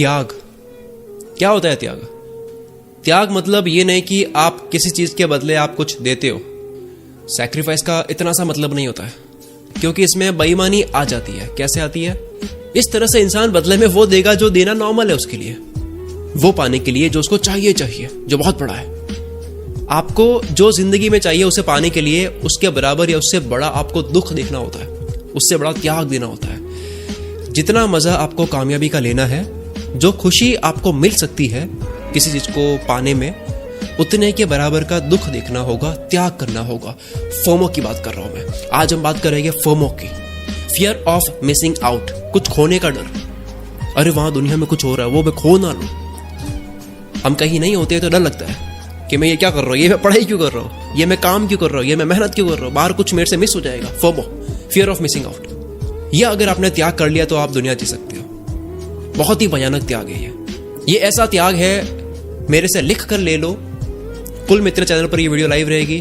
त्याग क्या होता है? त्याग मतलब ये नहीं कि आप किसी चीज के बदले आप कुछ देते हो। सैक्रिफाइस का इतना सा मतलब नहीं होता है, क्योंकि इसमें बेईमानी आ जाती है। कैसे आती है? इस तरह से इंसान बदले में वो देगा जो देना नॉर्मल है उसके लिए, वो पाने के लिए जो उसको चाहिए जो बहुत बड़ा है। आपको जो जिंदगी में चाहिए उसे पाने के लिए उसके बराबर या उससे बड़ा आपको दुख देखना होता है, उससे बड़ा त्याग देना होता है। जितना मजा आपको कामयाबी का लेना है, जो खुशी आपको मिल सकती है किसी चीज को पाने में, उतने के बराबर का दुख देखना होगा, त्याग करना होगा। फोमो की बात कर रहा हूं मैं। आज हम बात करेंगे फोमो की, फियर ऑफ मिसिंग आउट, कुछ खोने का डर। अरे वहां दुनिया में कुछ हो रहा है, वो मैं खो ना लूं। हम कहीं नहीं होते तो डर लगता है कि मैं ये क्या कर रहा हूँ, ये मैं पढ़ाई क्यों कर रहा हूँ, ये मैं काम क्यों कर रहा हूँ, ये मैं मेहनत क्यों कर रहा हूँ, बाहर कुछ मेरे से मिस हो जाएगा। FOMO, fear of missing out. ये अगर आपने त्याग कर लिया तो आप दुनिया जी सकते हो। बहुत ही भयानक त्याग है ये ऐसा त्याग है, मेरे से लिख कर ले लो। कुल मित्र चैनल पर ये वीडियो लाइव रहेगी।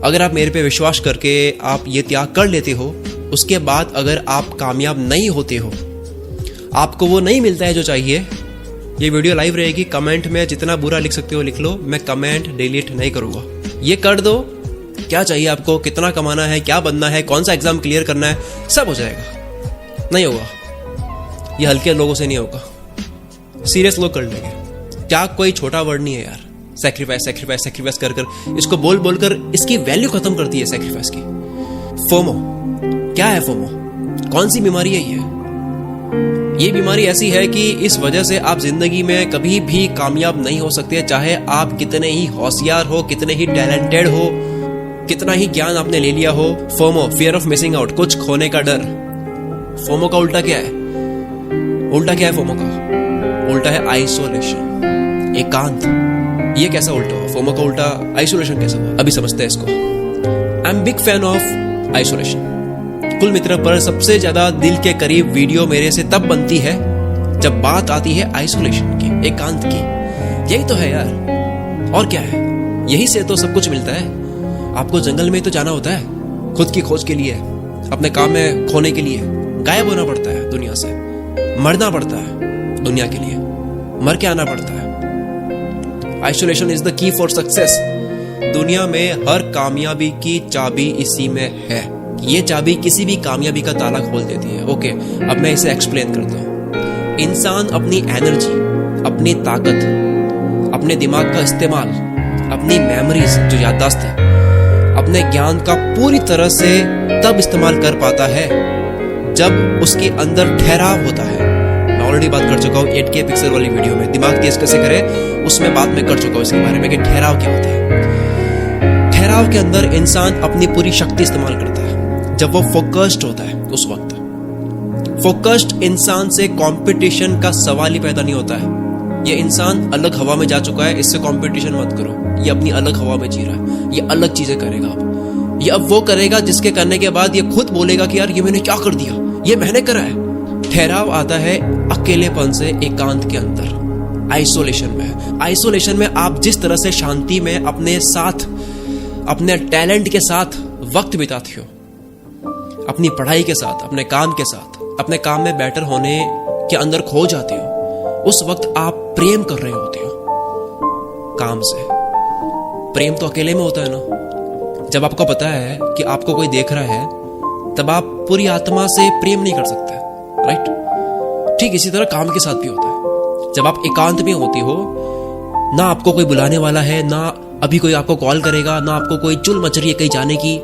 अगर आप मेरे पे विश्वास करके आप ये त्याग कर लेते हो, उसके बाद अगर आप कामयाब नहीं होते हो, आपको वो नहीं मिलता है जो चाहिए, ये वीडियो लाइव रहेगी। कमेंट में जितना बुरा लिख सकते हो लिख लो, मैं कमेंट डिलीट नहीं करूंगा। ये कर दो, क्या चाहिए आपको, कितना कमाना है, क्या बनना है, कौन सा एग्जाम क्लियर करना है, सब हो जाएगा। नहीं होगा, ये हल्के लोगों से नहीं होगा, सीरियस लोग कर लेंगे। त्याग कोई छोटा वर्ड नहीं है यार। सैक्रिफाइस कर इसको बोल बोलकर इसकी वैल्यू खत्म करती है सैक्रिफाइस की। फोमो क्या है? फोमो कौन सी बीमारी है? ये बीमारी ऐसी है कि इस वजह से आप जिंदगी में कभी भी कामयाब नहीं हो सकते, चाहे आप कितने ही होशियार हो, कितने ही टैलेंटेड हो, कितना ही ज्ञान आपने ले लिया हो। FOMO, fear of missing out, कुछ खोने का डर। फोमो का उल्टा क्या है? फोमो का उल्टा है आइसोलेशन, एकांत। ये कैसा उल्टा हुआ? फोमो का उल्टा आइसोलेशन कैसा हुआ? अभी समझते हैं इसको। I am big fan of isolation. कुल मित्र पर सबसे ज्यादा दिल के करीब वीडियो मेरे से तब बनती है जब बात आती है आइसोलेशन की, एकांत की। यही तो है यार, और क्या है? यही से तो सब कुछ मिलता है। आपको जंगल में तो जाना होता है खुद की खोज के लिए, अपने काम में खोने के लिए। गायब होना पड़ता है दुनिया से, मरना पड़ता है दुनिया के लिए, मर के आना पड़ता है। Isolation is the key for success. दुनिया में हर कामयाबी की चाबी इसी में है। ये चाबी किसी भी कामयाबी का ताला खोल देती है। ओके, अब मैं इसे एक्सप्लेन करता हूं। इंसान अपनी एनर्जी, अपनी ताकत, अपने दिमाग का इस्तेमाल, अपनी मेमोरीज जो याददाश्त है, अपने ज्ञान का पूरी तरह से तब इस्तेमाल कर पाता है जब उसके अंदर ठहराव होता है। मैं ऑलरेडी बात कर चुका हूँ 8K पिक्सल वाली वीडियो में, दिमाग तेज कैसे करे, उसमें बात मैं कर चुका हूँ इसके बारे में कि ठहराव क्या होता है। ठहराव के अंदर इंसान अपनी पूरी शक्ति इस्तेमाल करता है जब वो फोकस्ड होता है। उस वक्त फोकस्ड इंसान से कंपटीशन का सवाल ही पैदा नहीं होता है। ये इंसान अलग हवा में जा चुका है, इससे कंपटीशन मत करो। ये अपनी अलग हवा में जी रहा है, ये अलग चीजें करेगा। अब ये वो करेगा जिसके करने के बाद ये खुद बोलेगा कि यार ये मैंने क्या कर दिया, ये मैंने करा है। ठहराव आता है अकेलेपन से, एकांत के अंदर, आइसोलेशन में। आइसोलेशन में आप जिस तरह से शांति में अपने साथ, अपने टैलेंट के साथ वक्त बिताते हो, अपनी पढ़ाई के साथ, अपने काम के साथ, अपने काम में बेटर होने के अंदर खो जाते हो, उस वक्त आप प्रेम कर रहे होते हो काम से। प्रेम तो अकेले में होता है ना। जब आपको पता है कि आपको कोई देख रहा है, तब आप पूरी आत्मा से प्रेम नहीं कर सकते, राइट? ठीक इसी तरह काम के साथ भी होता है। जब आप एकांत में होते हो, ना आपको कोई बुलाने वाला है, ना अभी कोई आपको कॉल करेगा, ना आपको कोई चुल मच रही है कहीं जाने की,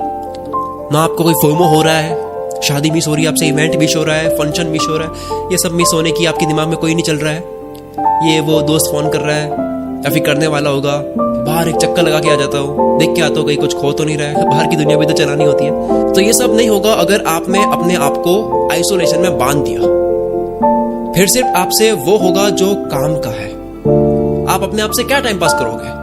ना आपको कोई फोमो हो रहा है, शादी मिस हो रही है आपसे, इवेंट मिस हो रहा है, फंक्शन मिस हो रहा है। ये सब मिस होने की आपके दिमाग में कोई नहीं चल रहा है। ये वो दोस्त फोन कर रहा है या फिर करने वाला होगा, बाहर एक चक्कर लगा के आ जाता हूँ, देख के आता हूँ कहीं कुछ खो तो नहीं रहा है, बाहर की दुनिया भी तो चलानी होती है। तो ये सब नहीं होगा अगर आपने अपने आप को आइसोलेशन में बांध दिया। फिर सिर्फ आपसे वो होगा जो काम का है। आप अपने आप से क्या टाइम पास करोगे?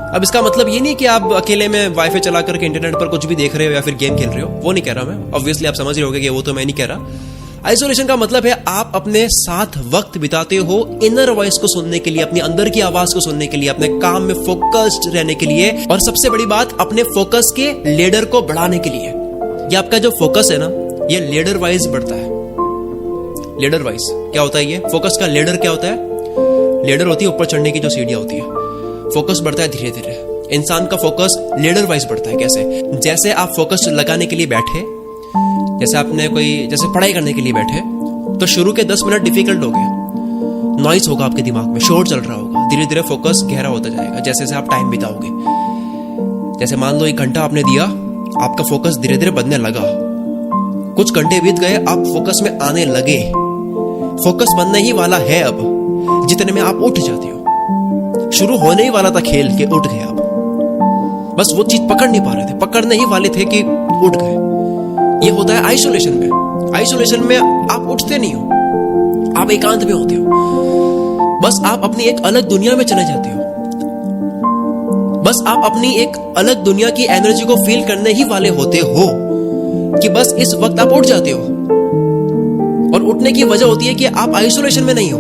अब इसका मतलब ये नहीं कि आप अकेले में वाईफाई चला करके इंटरनेट पर कुछ भी देख रहे हो या फिर गेम खेल रहे हो, वो नहीं कह रहा मैं। ऑब्वियसली आप समझ रहे होगे कि वो तो मैं नहीं कह रहा। आइसोलेशन का मतलब है आप अपने साथ वक्त बिताते हो इनर वॉइस को सुनने के लिए, अपनी अंदर की आवाज को सुनने के लिए, अपने काम में फोकस्ड रहने के लिए, और सबसे बड़ी बात अपने फोकस के लेडर को बढ़ाने के लिए। ये आपका जो फोकस है ना, ये लेडर वाइज बढ़ता है। लेडर वाइज क्या होता है ये फोकस का लेडर क्या होता है? लेडर होती है ऊपर चढ़ने की जो सीढ़ियां होती है। फोकस बढ़ता है धीरे धीरे, इंसान का फोकस लेडर वाइज बढ़ता है। कैसे? जैसे आप फोकस लगाने के लिए बैठे, जैसे पढ़ाई करने के लिए बैठे, तो शुरू के 10 मिनट डिफिकल्ट हो गए, नॉइस होगा आपके दिमाग में, शोर चल रहा होगा, धीरे धीरे फोकस गहरा होता जाएगा जैसे जैसे आप टाइम बिताओगे। जैसे मान लो 1 घंटा आपने दिया, आपका फोकस धीरे धीरे बढ़ने लगा, कुछ घंटे बीत गए, आप फोकस में आने लगे, फोकस बनने ही वाला है अब, जितने में आप उठ जाते हो। शुरू होने ही वाला था खेल के उठ गए आप, बस वो चीज पकड़ नहीं पा रहे थे, पकड़ने ही वाले थे कि उठ गए। ये होता है आइसोलेशन में। आइसोलेशन में आप उठते नहीं हो, आप एकांत में होते हो, बस आप अपनी एक अलग दुनिया में चले जाते हो, बस आप अपनी एक अलग दुनिया की एनर्जी को फील करने ही वाले होते हो कि बस इस वक्त आप उठ जाते हो। और उठने की वजह होती है कि आप आइसोलेशन में नहीं हो।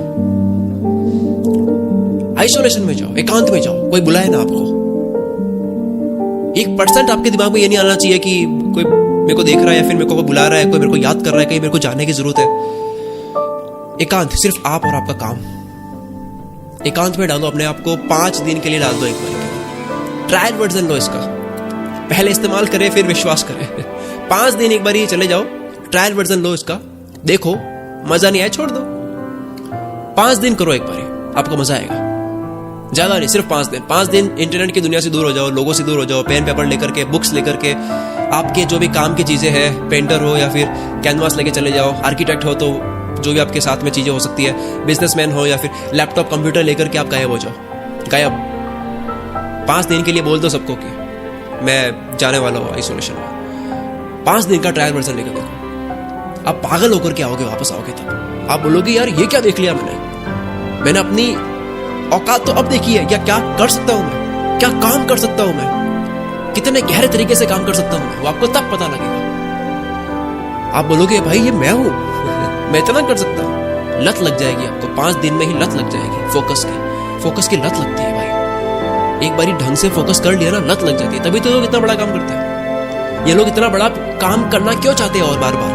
आइसोलेशन में जाओ, एकांत में जाओ, कोई बुलाए ना आपको। 1% आपके दिमाग में ये नहीं आना चाहिए कि कोई मेरे को देख रहा है या फिर मेरे को कोई बुला रहा है, कोई मेरे को याद कर रहा है, कहीं मेरे को जाने की जरूरत है। एकांत, सिर्फ आप और आपका काम। एकांत में डालो अपने आप को, 5 दिन के लिए डाल दो एक बार। ट्रायल वर्जन लो इसका, पहले इस्तेमाल करें फिर विश्वास करें। 5 दिन एक बार ही चले जाओ, ट्रायल वर्जन लो इसका, देखो मजा नहीं आया छोड़ दो। 5 दिन करो एक बार, आपको मजा आएगा। ज्यादा नहीं, सिर्फ 5 दिन। 5 दिन इंटरनेट की दुनिया से दूर हो जाओ, लोगों से दूर हो जाओ, पेन पेपर लेकर के, बुक्स लेकर के, आपके जो भी काम की चीजें हैं, पेंटर हो या फिर कैनवास लेके चले जाओ, आर्किटेक्ट हो तो जो भी आपके साथ में चीजें हो सकती है, बिजनेसमैन हो या फिर लैपटॉप कंप्यूटर लेकर के आप गायब हो जाओ, गायब। 5 दिन के लिए बोल दो सबको कि मैं जाने वाला हूँ आइसोलेशन में। 5 दिन का ट्रायल वर्जन लेकर देखो, आप पागल होकर के आओगे, वापस आओगे तब आप बोलोगे यार ये क्या देख लिया मैंने अपनी औकात तो अब देखी है, क्या कर सकता हूं मैं, क्या काम कर सकता हूं मैं, कितने गहरे तरीके से काम कर सकता हूं मैं, वो आपको तब पता लगेगा। आप बोलोगे भाई ये मैं हूं, मैं इतना कर सकता हूं। लत लग जाएगी आपको, 5 दिन में ही लत लग जाएगी फोकस की लत लगती है भाई। एक बारी ढंग से फोकस कर लिया ना, लत लग जाती है। तभी तो लोग इतना बड़ा काम करते हैं। ये लोग इतना बड़ा काम करना क्यों चाहते हैं और बार बार?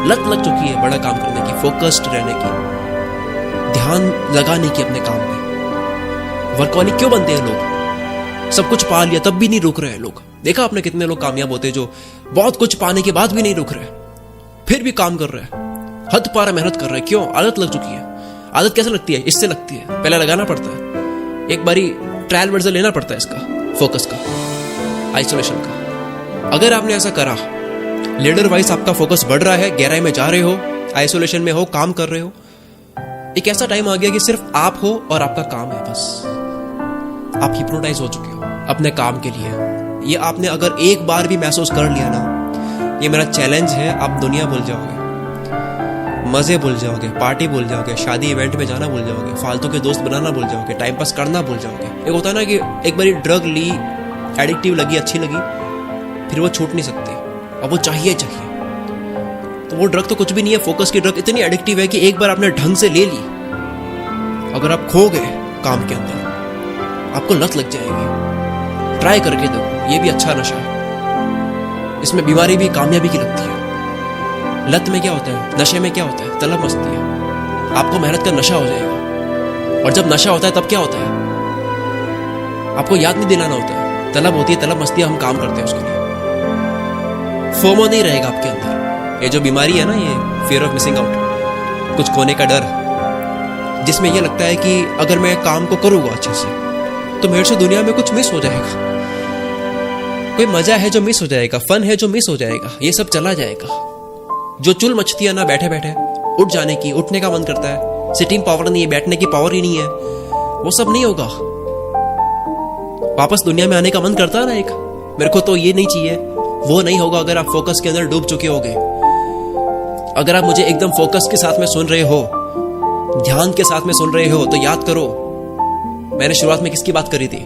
लत लग चुकी है बड़ा काम करने की, फोकस्ड रहने की, ध्यान लगाने की अपने काम में। वर्कहॉलिक क्यों बनते हैं लोग? सब कुछ पा लिया तब भी नहीं रुक रहे हैं लोग। देखा आपने कितने लोग कामयाब होते हैं जो बहुत कुछ पाने के बाद भी नहीं रुक रहे, फिर भी काम कर रहे हैं, हद पार मेहनत कर रहे हैं। क्यों? आदत लग चुकी है। आदत कैसे लगती है? इससे लगती है, पहले लगाना पड़ता है, एक बारी ट्रायल वर्जन लेना पड़ता है इसका, फोकस का, आइसोलेशन का। अगर आपने ऐसा करा, लीडर वाइज आपका फोकस बढ़ रहा है, गहराई में जा रहे हो, आइसोलेशन में हो, काम कर रहे हो, एक ऐसा टाइम आ गया कि सिर्फ आप हो और आपका काम है, बस आप हिप्नोटाइज हो चुके हो अपने काम के लिए। ये आपने अगर एक बार भी महसूस कर लिया ना, ये मेरा चैलेंज है, आप दुनिया भूल जाओगे, मजे भूल जाओगे, पार्टी भूल जाओगे, शादी इवेंट में जाना भूल जाओगे, फालतू के दोस्त बनाना भूल जाओगे, टाइम पास करना भूल जाओगे। एक होता है ना कि एक बारी ड्रग ली, एडिक्टिव लगी, अच्छी लगी, फिर वो छूट नहीं सकती, अब वो चाहिए। तो वो ड्रग तो कुछ भी नहीं है, फोकस की ड्रग इतनी एडिक्टिव है कि एक बार आपने ढंग से ले ली, अगर आप खो गए काम के अंदर, आपको लत लग जाएगी। ट्राई करके देखो, ये भी अच्छा नशा है, इसमें बीमारी भी कामयाबी की लगती है। लत में क्या होता है, नशे में क्या होता है, तलब मस्ती है, आपको मेहनत का नशा हो जाएगा। और जब नशा होता है तब क्या होता है, आपको याद नहीं दिलाना होता है, तलब होती है, तलब मस्ती, हम काम करते हैं उसके लिए। फोमो नहीं रहेगा आपके अंदर। ये जो बीमारी है ना, ये फियर ऑफ मिसिंग आउट, कुछ खोने का डर, जिसमें यह लगता है कि अगर मैं काम को करूंगा अच्छे से तो मेरे से दुनिया में कुछ मिस हो जाएगा, कोई मजा है जो मिस हो जाएगा, फन है जो मिस हो जाएगा, ये सब चला जाएगा। जो चुल मचती है ना बैठे बैठे, उठ जाने की, उठने का मन करता है, सिटिंग पावर नहीं है, बैठने की पावर ही नहीं है, वो सब नहीं होगा। वापस दुनिया में आने का मन करता है ना एक, मेरे को तो ये नहीं चाहिए, वो नहीं होगा अगर आप फोकस के अंदर डूब चुके होगे। अगर आप मुझे एकदम फोकस के साथ में सुन रहे हो, ध्यान के साथ में सुन रहे हो, तो याद करो मैंने शुरुआत में किसकी बात करी थी।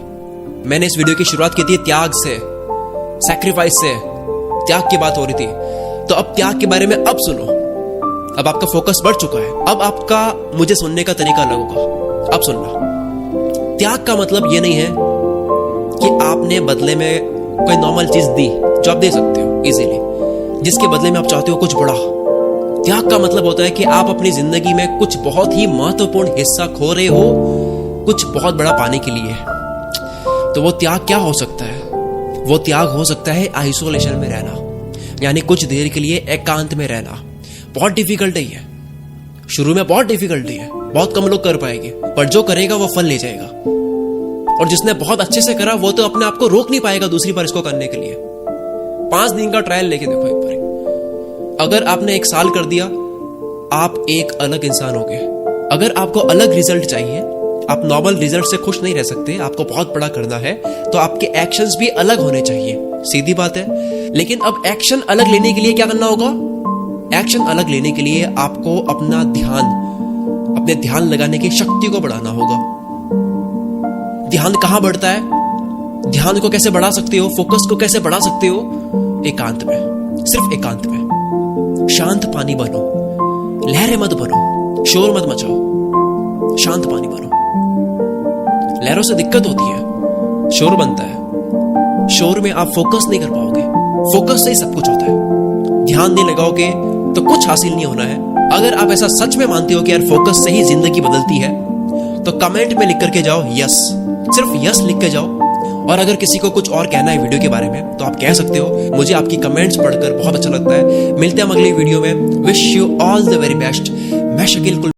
मैंने इस वीडियो की शुरुआत की थी त्याग से, सैक्रिफाइस से, त्याग की बात हो रही थी। तो अब त्याग के बारे में अब सुनो, अब आपका फोकस बढ़ चुका है, अब आपका मुझे सुनने का तरीका अलग होगा, अब सुनना। त्याग का मतलब ये नहीं है कि आपने बदले में कोई नॉर्मल चीज दी जो आप दे सकते हो इजीली, जिसके बदले में आप चाहते हो कुछ बड़ा, त्याग का मतलब होता है कि आप अपनी जिंदगी में कुछ बहुत ही महत्वपूर्ण हिस्सा खो रहे हो कुछ बहुत बड़ा पाने के लिए। तो वो त्याग क्या हो सकता है? वो त्याग हो सकता है आइसोलेशन में रहना, यानी कुछ देर के लिए एकांत में रहना। बहुत डिफिकल्ट है ये, शुरू में बहुत डिफिकल्ट है, बहुत कम लोग कर पाएंगे, पर जो करेगा वो फल ले जाएगा। और जिसने बहुत अच्छे से करा वो तो अपने आप को रोक नहीं पाएगा दूसरी बार इसको करने के लिए। 5 दिन का ट्रायल लेके देखो एक बार। अगर आपने 1 साल कर दिया, आप एक अलग इंसान हो गए। अगर आपको अलग रिजल्ट चाहिए, आप नॉर्मल रिजल्ट से खुश नहीं रह सकते, आपको बहुत बड़ा करना है, तो आपके एक्शंस भी अलग होने चाहिए। सीधी बात है। लेकिन अब एक्शन अलग लेने के लिए क्या करना होगा? एक्शन अलग लेने के लिए आपको अपने ध्यान लगाने की शक्ति को बढ़ाना होगा। ध्यान कहां बढ़ता है? ध्यान को कैसे बढ़ा सकते हो? फोकस को कैसे बढ़ा सकते हो? एकांत में, सिर्फ एकांत में। शांत पानी बनो, लहरें मत बनो, शोर मत मचाओ, शांत पानी बनो। लहरों से दिक्कत होती है, शोर बनता है, शोर में आप फोकस नहीं कर पाओगे। फोकस से ही सब कुछ होता है। ध्यान नहीं लगाओगे तो कुछ हासिल नहीं होना है। अगर आप ऐसा सच में मानते हो कि यार फोकस से ही जिंदगी बदलती है, तो कमेंट में लिख करके जाओ यस, सिर्फ यस लिख के जाओ। और अगर किसी को कुछ और कहना है वीडियो के बारे में तो आप कह सकते हो। मुझे आपकी कमेंट्स पढ़कर बहुत अच्छा लगता है। मिलते हैं अगली वीडियो में। Wish you all the very best. मैं शकील कुल